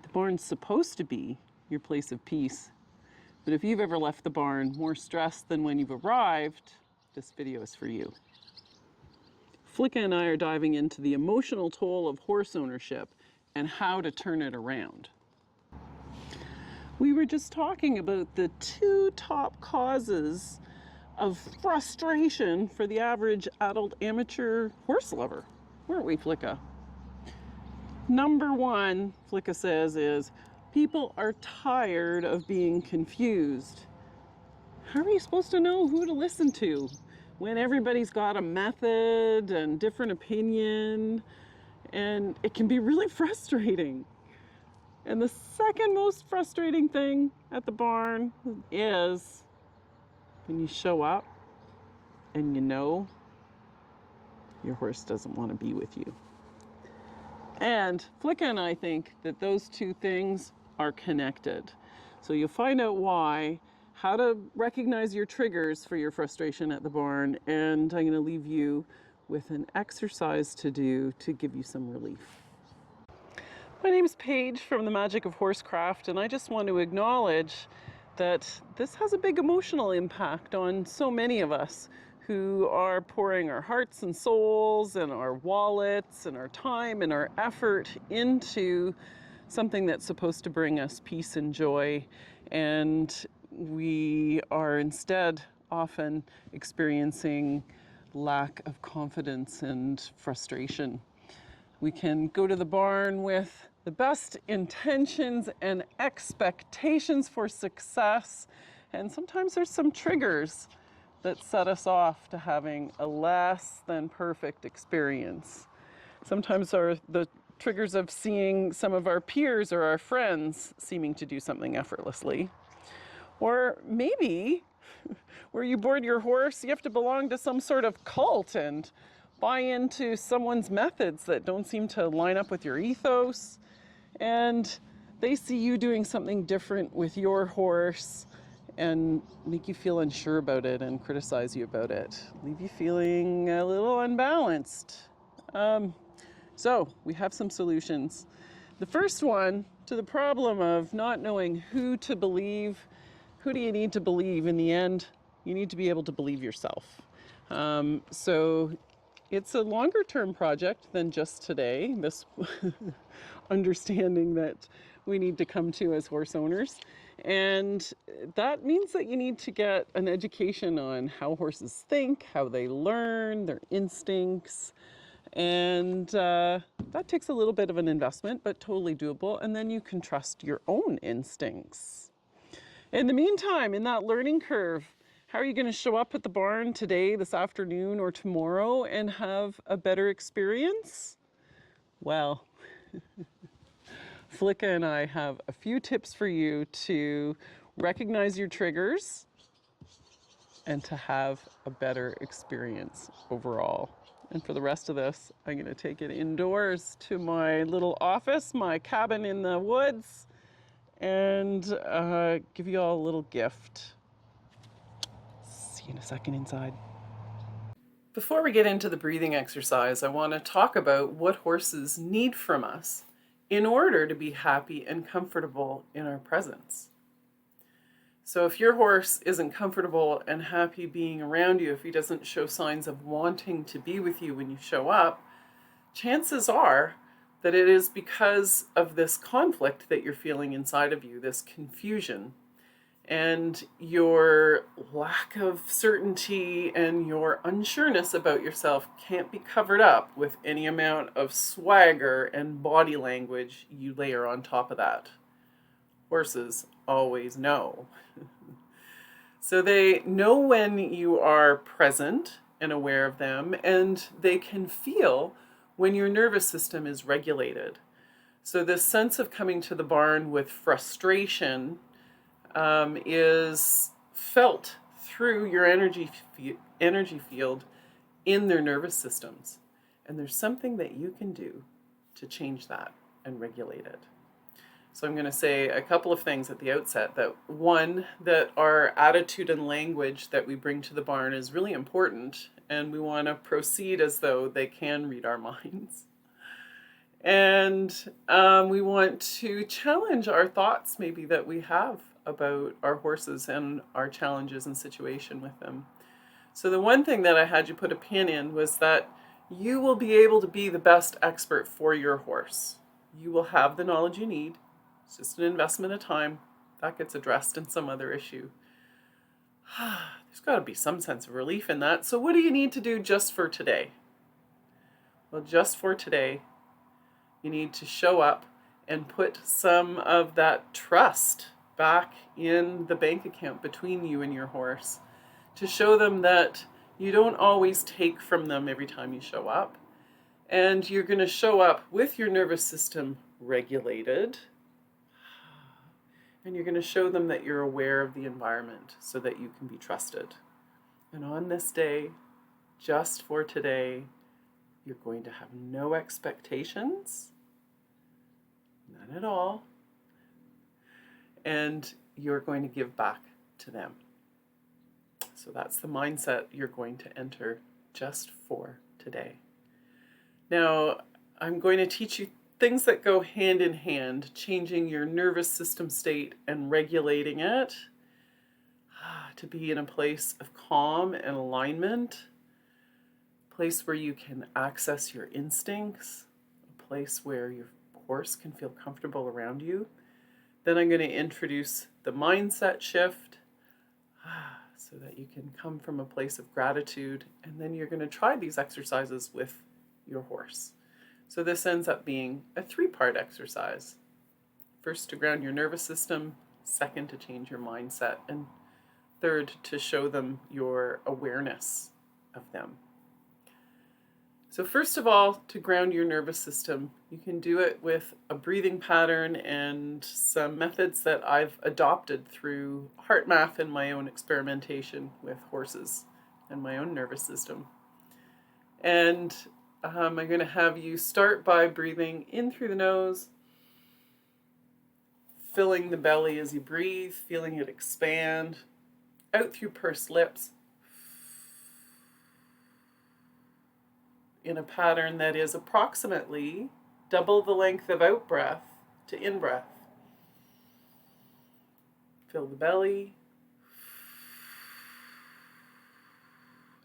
The barn's supposed to be your place of peace. But if you've ever left the barn more stressed than when you've arrived, this video is for you. Flicka and I are diving into the emotional toll of horse ownership and how to turn it around. We were just talking about the two top causes of frustration for the average adult amateur horse lover, weren't we, Flicka? Number one, Flicka says, is people are tired of being confused. How are you supposed to know who to listen to when everybody's got a method and different opinion? And it can be really frustrating. And the second most frustrating thing at the barn is when you show up and you know your horse doesn't want to be with you. And Flicka and I think that those two things are connected. So you'll find out why, how to recognize your triggers for your frustration at the barn, and I'm going to leave you with an exercise to do to give you some relief. My name is Paige from The Magic of Horsecraft, and I just want to acknowledge that this has a big emotional impact on so many of us who are pouring our hearts and souls and our wallets and our time and our effort into something that's supposed to bring us peace and joy, and we are instead often experiencing lack of confidence and frustration. We can go to the barn with the best intentions and expectations for success, and sometimes there's some triggers that set us off to having a less than perfect experience. Sometimes the triggers of seeing some of our peers or our friends seeming to do something effortlessly. Or maybe where you board your horse, you have to belong to some sort of cult and buy into someone's methods that don't seem to line up with your ethos. And they see you doing something different with your horse and make you feel unsure about it and criticize you about it, leave you feeling a little unbalanced. So we have some solutions. The first one to the problem of not knowing who to believe. Who do you need to believe? In the end, you need to be able to believe yourself. So it's a longer term project than just today, this understanding that we need to come to as horse owners. And that means that you need to get an education on how horses think, how they learn, their instincts. And that takes a little bit of an investment, but totally doable. And then you can trust your own instincts. In the meantime, in that learning curve, how are you going to show up at the barn today, this afternoon, or tomorrow and have a better experience? Well, Flicka and I have a few tips for you to recognize your triggers and to have a better experience overall. And for the rest of this, I'm going to take it indoors to my little office, my cabin in the woods, and give you all a little gift. See you in a second inside. Before we get into the breathing exercise, I want to talk about what horses need from us in order to be happy and comfortable in our presence. So if your horse isn't comfortable and happy being around you, if he doesn't show signs of wanting to be with you when you show up, chances are that it is because of this conflict that you're feeling inside of you, this confusion, and your lack of certainty and your unsureness about yourself can't be covered up with any amount of swagger and body language you layer on top of that. Horses always know. So they know when you are present and aware of them, and they can feel when your nervous system is regulated. So this sense of coming to the barn with frustration is felt through your energy field in their nervous systems. And there's something that you can do to change that and regulate it. So I'm going to say a couple of things at the outset. That one, that our attitude and language that we bring to the barn is really important, and we want to proceed as though they can read our minds. And we want to challenge our thoughts maybe that we have about our horses and our challenges and situation with them. So the one thing that I had you put a pin in was that you will be able to be the best expert for your horse. You will have the knowledge you need. It's just an investment of time. That gets addressed in some other issue. There's got to be some sense of relief in that. So what do you need to do just for today? Well, just for today, you need to show up and put some of that trust back in the bank account between you and your horse, to show them that you don't always take from them every time you show up. And you're going to show up with your nervous system regulated. And you're going to show them that you're aware of the environment so that you can be trusted. And on this day, just for today, you're going to have no expectations, none at all, and you're going to give back to them. So that's the mindset you're going to enter just for today. Now, I'm going to teach you things that go hand in hand, changing your nervous system state and regulating it to be in a place of calm and alignment, a place where you can access your instincts, a place where your horse can feel comfortable around you. Then I'm going to introduce the mindset shift so that you can come from a place of gratitude, and then you're going to try these exercises with your horse. So this ends up being a 3-part exercise. First, to ground your nervous system. Second, to change your mindset. And third, to show them your awareness of them. So first of all, to ground your nervous system, you can do it with a breathing pattern and some methods that I've adopted through heart math and my own experimentation with horses and my own nervous system. And I'm going to have you start by breathing in through the nose, filling the belly as you breathe, feeling it expand, out through pursed lips, in a pattern that is approximately double the length of out breath to in breath. Fill the belly,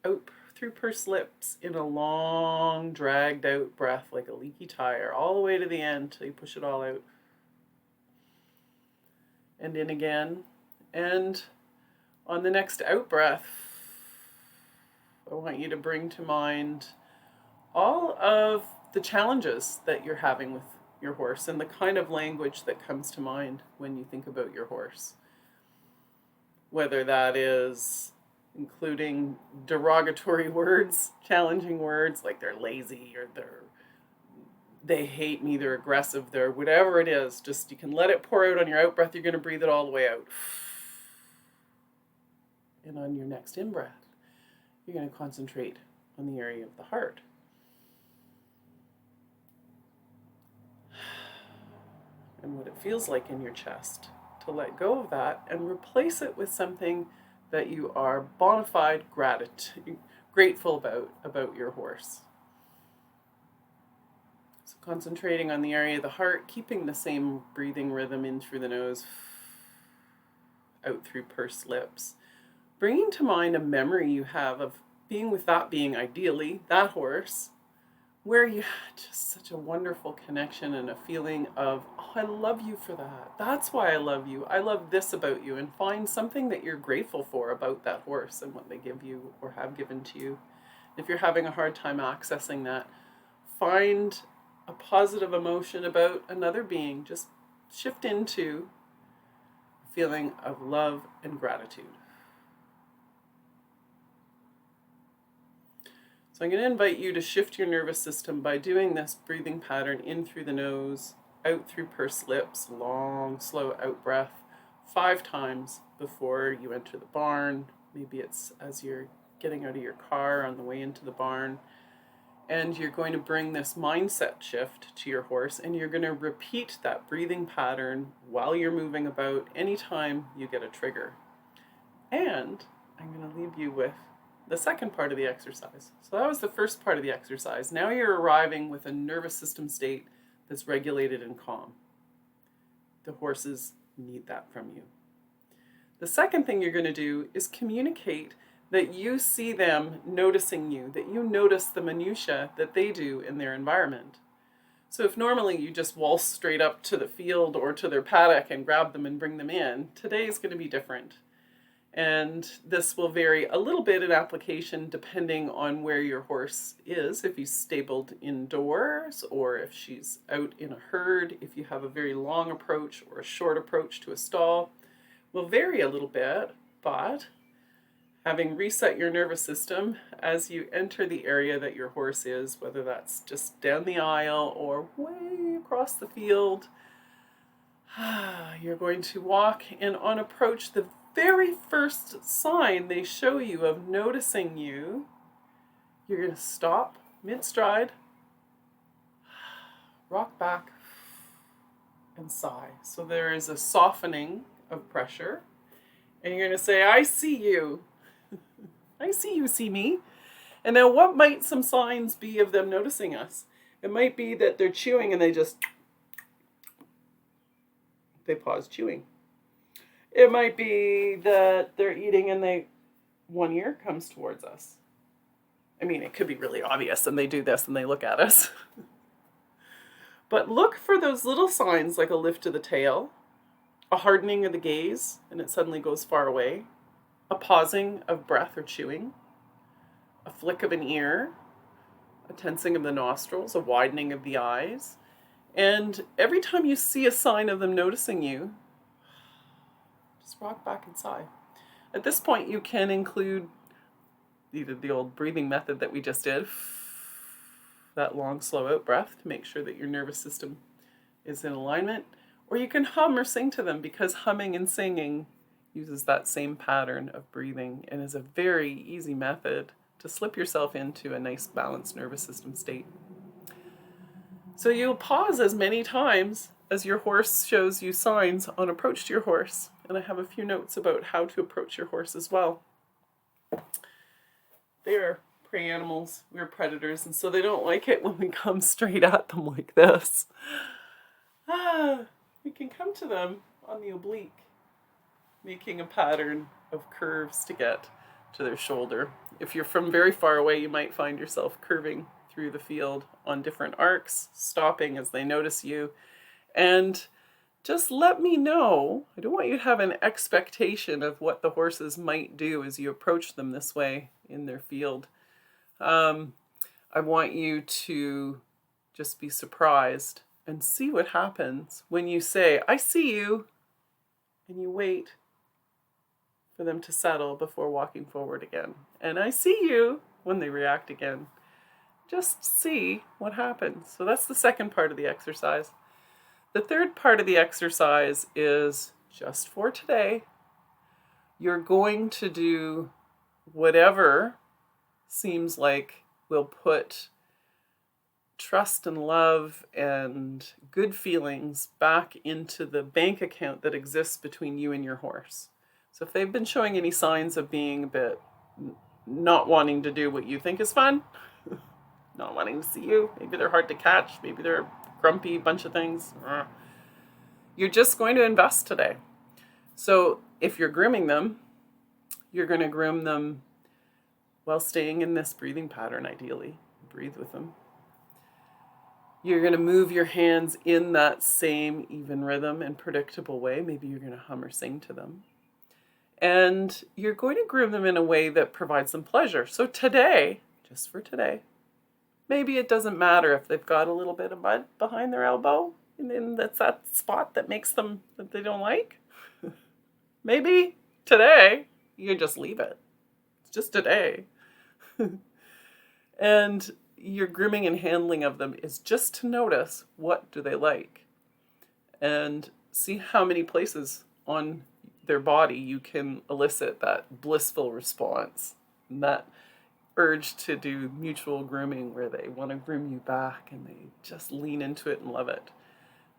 out through pursed lips in a long, dragged out breath like a leaky tire, all the way to the end till you push it all out. And in again. And on the next out breath, I want you to bring to mind all of the challenges that you're having with your horse and the kind of language that comes to mind when you think about your horse. Whether that is including derogatory words, challenging words like they're lazy or they hate me, they're aggressive, they're whatever it is, just you can let it pour out on your out breath. You're going to breathe it all the way out. And on your next in breath, you're going to concentrate on the area of the heart. And what it feels like in your chest, to let go of that and replace it with something that you are bona fide grateful about your horse. So concentrating on the area of the heart, keeping the same breathing rhythm in through the nose, out through pursed lips. Bringing to mind a memory you have of being with that being, ideally, that horse, where you had just such a wonderful connection and a feeling of, oh, I love you for that. That's why I love you. I love this about you. And find something that you're grateful for about that horse and what they give you or have given to you. If you're having a hard time accessing that, find a positive emotion about another being. Just shift into a feeling of love and gratitude. So I'm going to invite you to shift your nervous system by doing this breathing pattern in through the nose, out through pursed lips, long, slow out breath, 5 times before you enter the barn. Maybe it's as you're getting out of your car on the way into the barn. And you're going to bring this mindset shift to your horse, and you're going to repeat that breathing pattern while you're moving about anytime you get a trigger. And I'm going to leave you with the second part of the exercise. So that was the first part of the exercise. Now you're arriving with a nervous system state that's regulated and calm. The horses need that from you. The second thing you're going to do is communicate that you see them noticing you, that you notice the minutiae that they do in their environment. So if normally you just waltz straight up to the field or to their paddock and grab them and bring them in, today is going to be different. And this will vary a little bit in application depending on where your horse is, if he's stabled indoors or if she's out in a herd, if you have a very long approach or a short approach to a stall. Will vary a little bit, but having reset your nervous system as you enter the area that your horse is, whether that's just down the aisle or way across the field, you're going to walk, and on approach, the very first sign they show you of noticing you, you're going to stop mid-stride, rock back, and sigh. So there is a softening of pressure, and you're going to say, I see you. I see you see me. And now what might some signs be of them noticing us? It might be that they're chewing and they pause chewing. It might be that they're eating and one ear comes towards us. I mean, it could be really obvious and they do this and they look at us. But look for those little signs, like a lift of the tail, a hardening of the gaze and it suddenly goes far away, a pausing of breath or chewing, a flick of an ear, a tensing of the nostrils, a widening of the eyes. And every time you see a sign of them noticing you, just rock back and sigh. At this point, you can include either the old breathing method that we just did, that long, slow out breath to make sure that your nervous system is in alignment, or you can hum or sing to them, because humming and singing uses that same pattern of breathing and is a very easy method to slip yourself into a nice balanced nervous system state. So you'll pause as many times as your horse shows you signs on approach to your horse. And I have a few notes about how to approach your horse as well. They are prey animals, we're predators, and so they don't like it when we come straight at them like this. We can come to them on the oblique, making a pattern of curves to get to their shoulder. If you're from very far away, you might find yourself curving through the field on different arcs, stopping as they notice you. And just let me know. I don't want you to have an expectation of what the horses might do as you approach them this way in their field. I want you to just be surprised and see what happens when you say, I see you, and you wait for them to settle before walking forward again. And I see you when they react again. Just see what happens. So that's the second part of the exercise. The third part of the exercise is just for today. You're going to do whatever seems like will put trust and love and good feelings back into the bank account that exists between you and your horse. So if they've been showing any signs of being a bit not wanting to do what you think is fun, not wanting to see you, maybe they're hard to catch, maybe they're a grumpy bunch of things, you're just going to invest today. So if you're grooming them, you're going to groom them while staying in this breathing pattern, ideally. Breathe with them. You're going to move your hands in that same even rhythm and predictable way. Maybe you're going to hum or sing to them. And you're going to groom them in a way that provides them pleasure. So today, just for today, maybe it doesn't matter if they've got a little bit of mud behind their elbow, and then that's that spot that makes them, that they don't like. Maybe today, you just leave it. It's just today. And your grooming and handling of them is just to notice what do they like and see how many places on their body you can elicit that blissful response and that urge to do mutual grooming where they want to groom you back and they just lean into it and love it.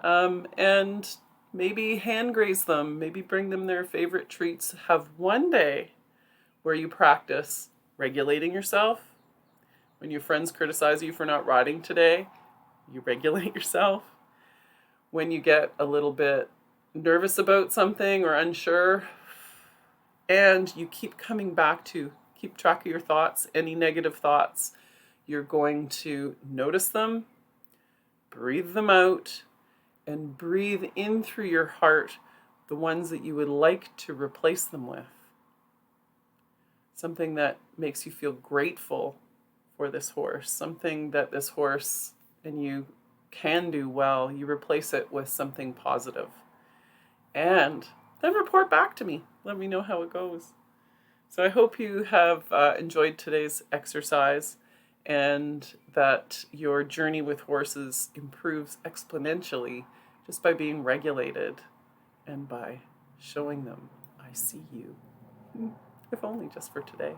And maybe hand graze them, maybe bring them their favorite treats. Have one day where you practice regulating yourself. When your friends criticize you for not riding today, you regulate yourself. when you get a little bit nervous about something or unsure, and you keep coming back to keep track of your thoughts, any negative thoughts, you're going to notice them, breathe them out, and breathe in through your heart the ones that you would like to replace them with. Something that makes you feel grateful for this horse, something that this horse and you can do well. You replace it with something positive. And then report back to me. Let me know how it goes. So I hope you have enjoyed today's exercise and that your journey with horses improves exponentially just by being regulated and by showing them, I see you, if only just for today.